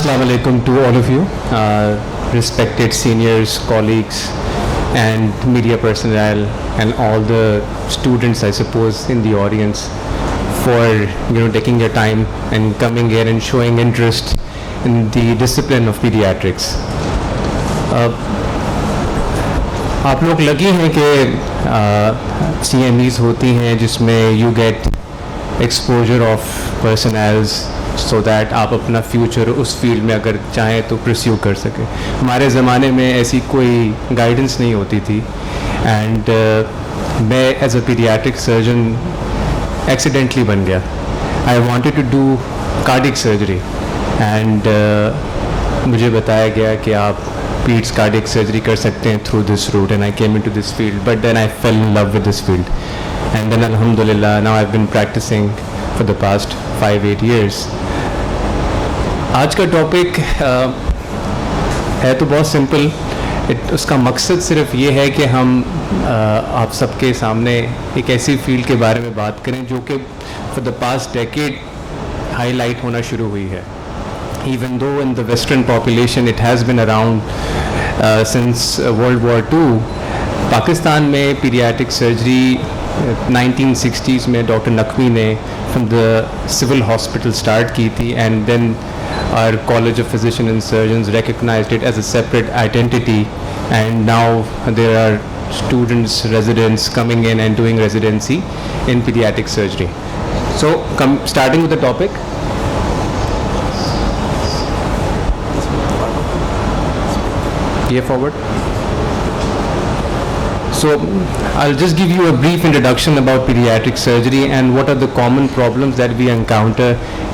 Assalamu alaikum to all of you, respected seniors, colleagues, and media personnel, and all the students, I suppose, in the audience, for taking your time and coming here and showing interest in the discipline of pediatrics. आप लोग लगी हैं कि CMEs होती हैं जिसमें you get exposure of personnels so that आप अपना फ्यूचर उस फील्ड में अगर चाहें तो परस्यू कर सकें. हमारे ज़माने में ऐसी कोई गाइडेंस नहीं होती थी एंड मैं as a paediatric surgeon accidentally बन गया. I wanted to do cardiac surgery and मुझे बताया गया कि आप पीड्स कार्डिक सर्जरी कर सकते हैं through this route and I came into this field but then I fell in love with this field and then अल्हम्दुलिल्लाह now I have been practising for the past 5-8 years. आज का topic है तो बहुत simple. उसका मकसद सिर्फ ये है कि हम आप सबके सामने एक ऐसी फील्ड के बारे में बात करें जो कि for the past decade highlight होना शुरू हुई है. Even though in the Western population it has been around since World War II, Pakistan में पीडियाट्रिक सर्जरी 1960s में डॉक्टर नकवी ने from the civil hospital start की थी and then our College of Physicians and Surgeons recognized it as a separate identity, and now there are students, residents coming in and doing residency in pediatric surgery. So starting with the topic. Forward. So I'll just give you a brief introduction about pediatric surgery and what are the common problems that we encounter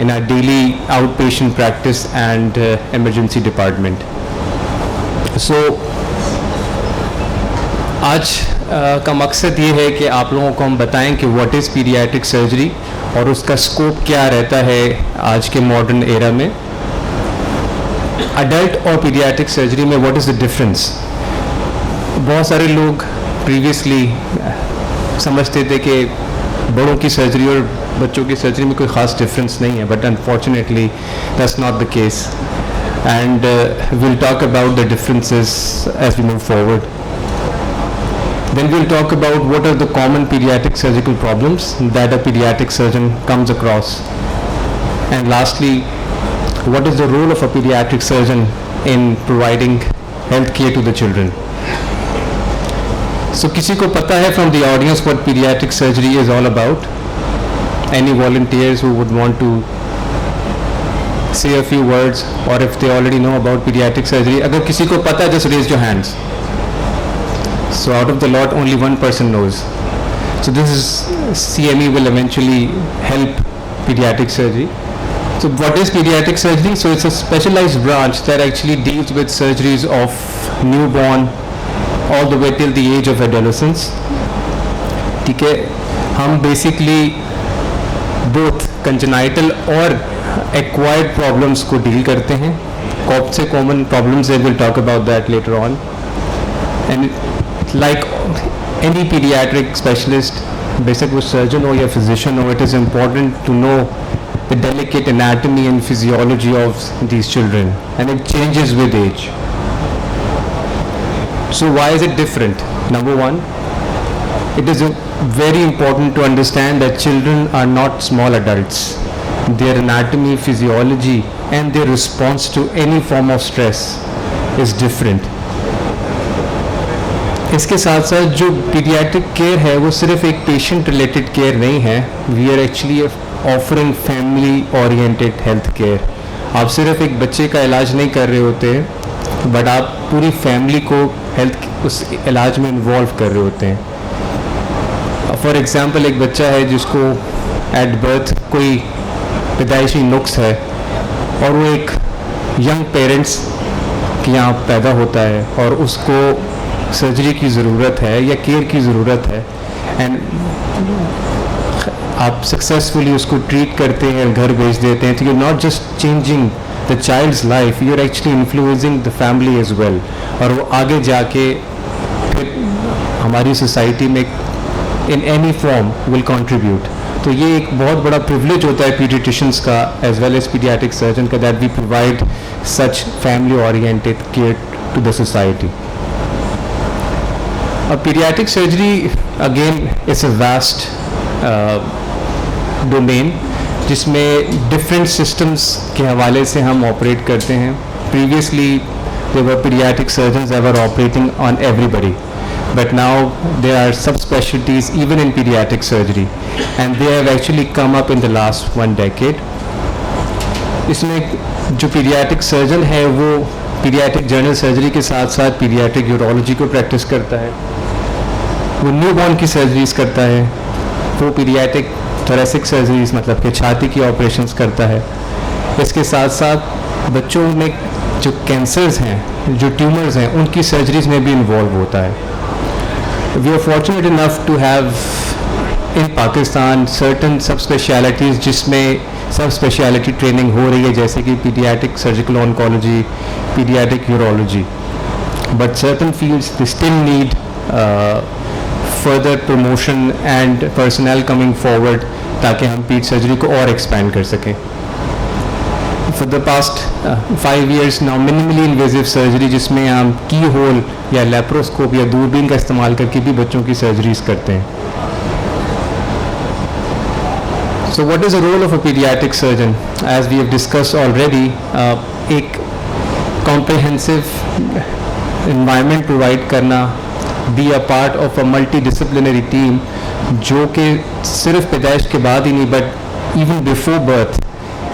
in our daily outpatient practice and emergency department. So आज का मकसद ये है कि आप लोगों को हम बताएं कि what is pediatric surgery और उसका स्कोप क्या रहता है आज के मॉडर्न एरा में. अडल्ट और पीडियाट्रिक सर्जरी में व्हाट इज़ द डिफरेंस. बहुत सारे लोग प्रीवियसली समझते थे कि बड़ों की सर्जरी और बच्चों की सर्जरी में कोई ख़ास डिफरेंस नहीं है but unfortunately that's not the case and we'll talk about the differences as we move forward. Then we'll talk about what are the common pediatric surgical problems that a pediatric surgeon comes across. And lastly, what is the role of a pediatric surgeon in providing health care to the children? So किसी को पता है from the audience what pediatric surgery is all about? Any volunteers who would want to say a few words, or if they already know about pediatric surgery? अगर किसी को पता है just raise your hands. So out of the lot only one person knows. So this is CME will eventually help pediatric surgery. So what is pediatric surgery? So it's a specialized branch that actually deals with surgeries of newborn all the way till the age of adolescence. ठीक है, हम basically both congenital और acquired problems को deal करते हैं. कौन से common problems है, we'll talk about that later on. And like any pediatric specialist, बेशक वो surgeon हो या physician हो, it is important to know the delicate anatomy and physiology of these children, and it changes with age. So why is it different? Number one, it is very important to understand that children are not small adults. Their anatomy, physiology, and their response to any form of stress is different. इसके साथ साथ जो pediatric care है वो सिर्फ एक patient related care नहीं है. We are actually offering family oriented health care. आप सिर्फ एक बच्चे का इलाज नहीं कर रहे होते बट आप पूरी फैमिली को हेल्थ उस इलाज में इन्वॉल्व कर रहे होते हैं. फॉर एग्जांपल एक बच्चा है जिसको एट बर्थ कोई पैदाइशी नुक्स है और वो एक यंग पेरेंट्स के यहाँ पैदा होता है और उसको सर्जरी की ज़रूरत है या केयर की ज़रूरत है एंड आप सक्सेसफुली उसको ट्रीट करते हैं, घर भेज देते हैं. तो you not just changing the child's life, you are actually influencing the family as well. और वो आगे जाके फिर हमारी सोसाइटी में in any form will contribute. तो ये एक बहुत बड़ा प्रिविलेज होता है पीडियाट्रिशियंस का as well as paediatric surgeon का, that we provide such family oriented care to the society. Paediatric surgery again it's a vast domain जिसमें डिफरेंट सिस्टम्स के हवाले से हम ऑपरेट करते हैं. Previously there were pediatric surgeons that were operating on everybody, but now there are subspecialties even in pediatric surgery, and they have actually come up in the last 1 decade. इसमें जो pediatric surgeon है वो pediatric general surgery के साथ साथ pediatric urology को practice करता है, वो newborn की surgeries करता है, वो pediatric thoracic surgeries मतलब कि छाती की operations करता है. इसके साथ साथ बच्चों में जो कैंसर्स हैं, जो ट्यूमर्स हैं, उनकी सर्जरीज में भी इन्वॉल्व होता है. We are fortunate enough to have in Pakistan certain sub specialities जिसमें सब स्पेशलिटी ट्रेनिंग हो रही है, जैसे कि paediatric surgical oncology, paediatric urology. But certain fields they still need further promotion and personal coming forward ताकि हम पीड सर्जरी को और एक्सपैंड कर सकें. For the past 5 years now, minimally invasive surgery जिसमें हम की होल या लेप्रोस्कोप या दूरबीन का इस्तेमाल करके भी बच्चों की सर्जरीज करते हैं. So what is the role of a pediatric surgeon? As we have discussed already, एक comprehensive environment provide करना, be a part of a multidisciplinary team जो कि सिर्फ पैदाइश के बाद ही नहीं but even before birth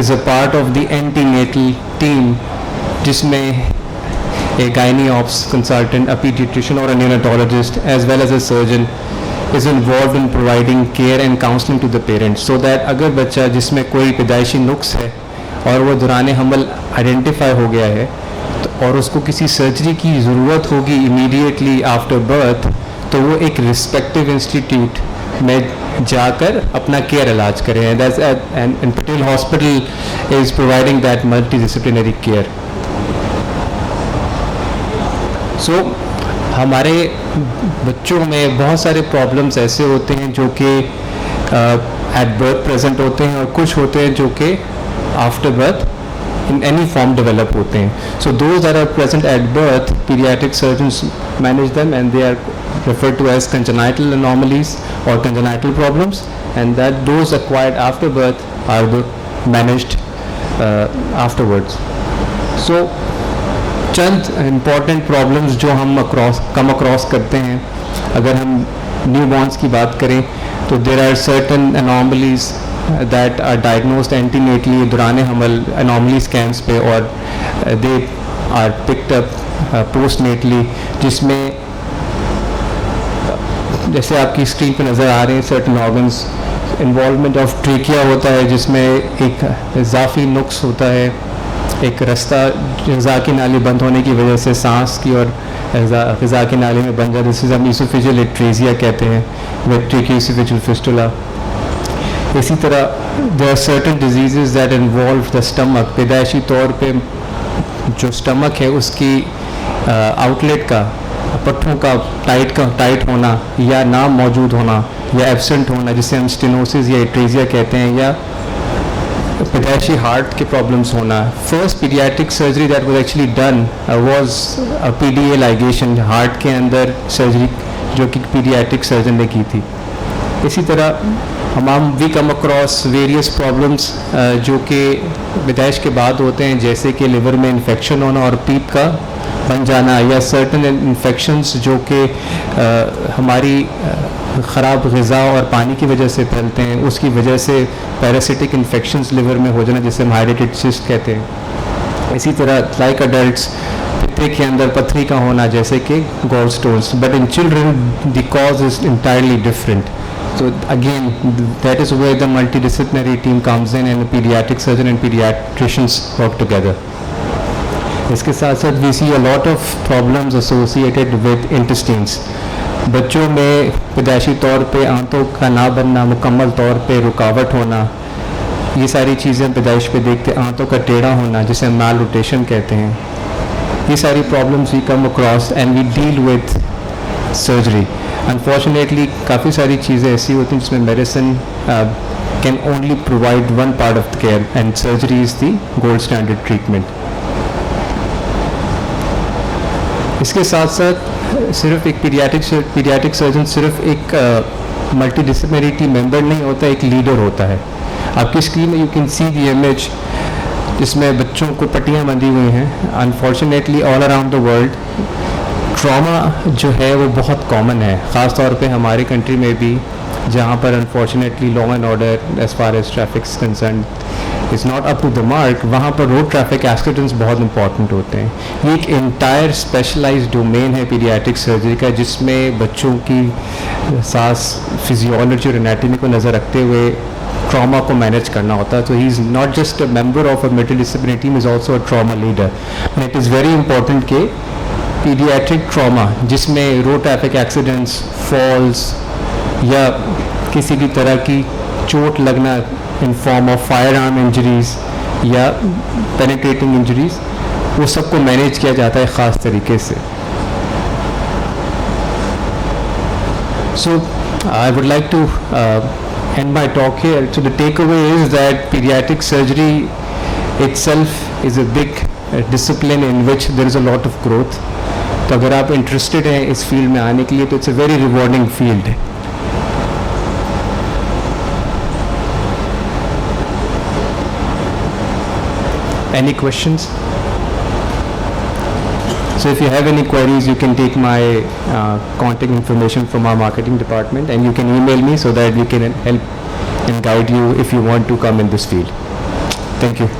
is a part of the antenatal team जिसमें a gynae ops consultant, a pediatrician or a neonatologist as well as a surgeon is involved in providing care and counseling to the parents, so that अगर बच्चा जिसमें कोई पैदाइशी नुक्स है और वो दौरान हमल आइडेंटिफाई हो गया है तो और उसको किसी सर्जरी की ज़रूरत होगी इमीडिएटली आफ्टर बर्थ, तो वो एक रिस्पेक्टिव इंस्टीट्यूट में जाकर अपना केयर इलाज करें. And Patel hospital is providing that multidisciplinary care. So हमारे बच्चों में बहुत सारे प्रॉब्लम्स ऐसे होते हैं जो कि एट बर्थ प्रेजेंट होते हैं और कुछ होते हैं जो कि after birth in any form develop होते हैं. So those that are present at birth, pediatric surgeons manage them and they are referred to as congenital anomalies or congenital problems, and that those acquired after birth are managed afterwards. So Chand important problems जो हम come across करते हैं अगर हम newborns की बात करें तो there are certain anomalies that are diagnosed antenatally दुरान हमल anomaly scans पे और they are picked up postnatally, जिसमें जैसे आपकी स्क्रीन पे नज़र आ रहे हैं certain organs, involvement of trachea होता है जिसमें एक इजाफी नुक्स होता है, एक रास्ता ग़िज़ा की नाली बंद होने की वजह से सांस की और ग़िज़ा की नाली में बन जाता है, जिसे हम इसोफेजियल एट्रेसिया कहते हैं, with tracheoesophageal fistula. इसी तरह there are certain diseases that involve the stomach. पैदाइशी तौर पे जो स्टमक है उसकी आउटलेट का पट्ठों का टाइट होना या ना मौजूद होना या एब्सेंट होना जिसे हम स्टेनोसिस या एट्रेसिया कहते हैं, या पैदाइशी हार्ट के प्रॉब्लम्स होना. First paediatric surgery that was actually done was a PDA ligation, heart के अंदर सर्जरी जो कि पीडियाट्रिक सर्जन ने की थी. इसी तरह we come across various problems जो कि पैदाइश के बाद होते हैं, जैसे कि लिवर में इन्फेक्शन होना और पीप का बन जाना, या सर्टन इन्फेक्शंस जो कि हमारी ख़राब ग़िज़ा और पानी की वजह से फैलते हैं, उसकी वजह से पैरासिटिक इन्फेक्शंस लिवर में हो जाना जिसे हम हाइड्रेटेड सिस्ट कहते हैं. इसी तरह लाइक अडल्ट्स पित्ते के अंदर पथरी का होना जैसे कि gall stones, but in children the cause is entirely different. So again, that is where the multidisciplinary team comes in and the pediatric surgeon and pediatricians work together. इसके साथ साथ we see a lot of problems associated with intestines. बच्चों में पैदाइशी तौर पे आंतों का ना बनना, मुकम्मल तौर पे रुकावट होना, ये सारी चीज़ें पैदाइश पे देखते, आंतों का टेढ़ा होना जिसे हम माल रोटेशन कहते हैं, ये सारी problems we come across and we deal with surgery. Unfortunately काफ़ी सारी चीज़ें ऐसी होती हैं जिसमें medicine can only provide one part of the care, and surgery is the gold standard treatment. इसके साथ साथ सिर्फ एक पीडियाट्रिक सर्जन सिर्फ एक मल्टीडिसिप्लिनरी मेंबर नहीं होता, एक लीडर होता है. आपकी स्क्रीन में you can see the image जिसमें बच्चों को पट्टियाँ बंधी हुई हैं. Unfortunately all around the world trauma जो है वो बहुत कॉमन है, ख़ास तौर पे हमारे कंट्री में भी, जहाँ पर unfortunately law and order as far as traffic concern is not up to the mark. वहाँ पर रोड ट्रैफिक एक्सीडेंट्स बहुत इंपॉर्टेंट होते हैं. ये एक इंटायर स्पेशलाइज्ड डोमेन है पीडियाट्रिक सर्जरी का, जिसमें बच्चों की सांस, फिजियोलॉजी और एनाटॉमी को नज़र रखते हुए ट्रॉमा को मैनेज करना होता है. तो he is not just a member of a multidisciplinary team, is also a trauma leader. And it is very important कि पीडियाट्रिक ट्रॉमा जिसमें रोड ट्रैफिक एक्सीडेंट्स, फॉल्स या किसी भी तरह की चोट लगना in form of fire arm injuries या पेनिट्रेटिंग इंजरीज, वो सबको मैनेज किया जाता है ख़ास तरीके से. So I would like to end my talk here. So the takeaway is that pediatric surgery itself is a big discipline in which there is a lot of growth. तो अगर आप interested हैं इस field में आने के लिए तो it's a very rewarding field. Any questions? So if you have any queries, you can take my contact information from our marketing department, and you can email me so that we can help and guide you if you want to come in this field. Thank you.